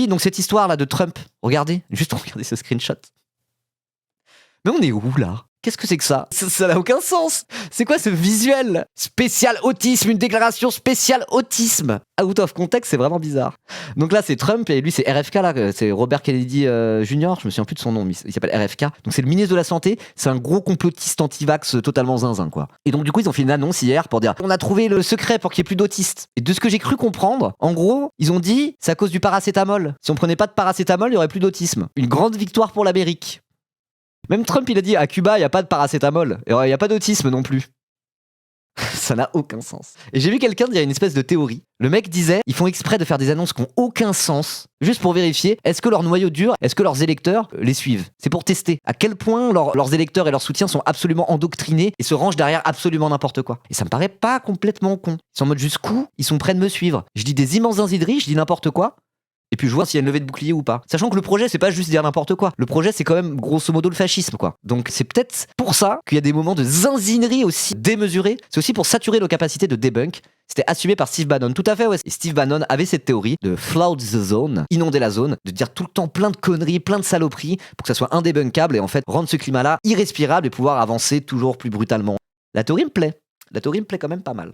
Oui, donc cette histoire-là de Trump, regardez ce screenshot. Mais on est où, là ? Qu'est-ce que c'est que ça ? Ça n'a aucun sens. C'est quoi ce visuel ? Spécial autisme, une déclaration spéciale autisme. Out of context, c'est vraiment bizarre. Donc là, c'est Trump et lui, c'est RFK, là, c'est Robert Kennedy Jr. Je me souviens plus de son nom, mais il s'appelle RFK. Donc c'est le ministre de la Santé. C'est un gros complotiste anti-vax totalement zinzin, quoi. Et donc du coup, ils ont fait une annonce hier pour dire on a trouvé le secret pour qu'il n'y ait plus d'autistes. Et de ce que j'ai cru comprendre, en gros, ils ont dit c'est à cause du paracétamol. Si on prenait pas de paracétamol, il y aurait plus d'autisme. Une grande victoire pour l'Amérique. Même Trump, il a dit à Cuba, il n'y a pas de paracétamol. Et il n'y a pas d'autisme non plus. Ça n'a aucun sens. Et j'ai vu quelqu'un dire une espèce de théorie. Le mec disait, ils font exprès de faire des annonces qui n'ont aucun sens, juste pour vérifier, est-ce que leur noyau dur, est-ce que leurs électeurs les suivent ? C'est pour tester à quel point leurs électeurs et leurs soutiens sont absolument endoctrinés et se rangent derrière absolument n'importe quoi. Et ça me paraît pas complètement con. Ils sont en mode jusqu'où ils sont prêts de me suivre. Je dis des immenses zinzideries, je dis n'importe quoi. Et puis je vois s'il y a une levée de bouclier ou pas. Sachant que le projet, c'est pas juste dire n'importe quoi. Le projet, c'est quand même grosso modo le fascisme, quoi. Donc c'est peut-être pour ça qu'il y a des moments de zinzinerie aussi démesurés. C'est aussi pour saturer nos capacités de debunk. C'était assumé par Steve Bannon. Tout à fait, ouais. Et Steve Bannon avait cette théorie de flood the zone, inonder la zone, de dire tout le temps plein de conneries, plein de saloperies, pour que ça soit indébunkable et en fait rendre ce climat-là irrespirable et pouvoir avancer toujours plus brutalement. La théorie me plaît. La théorie me plaît quand même pas mal.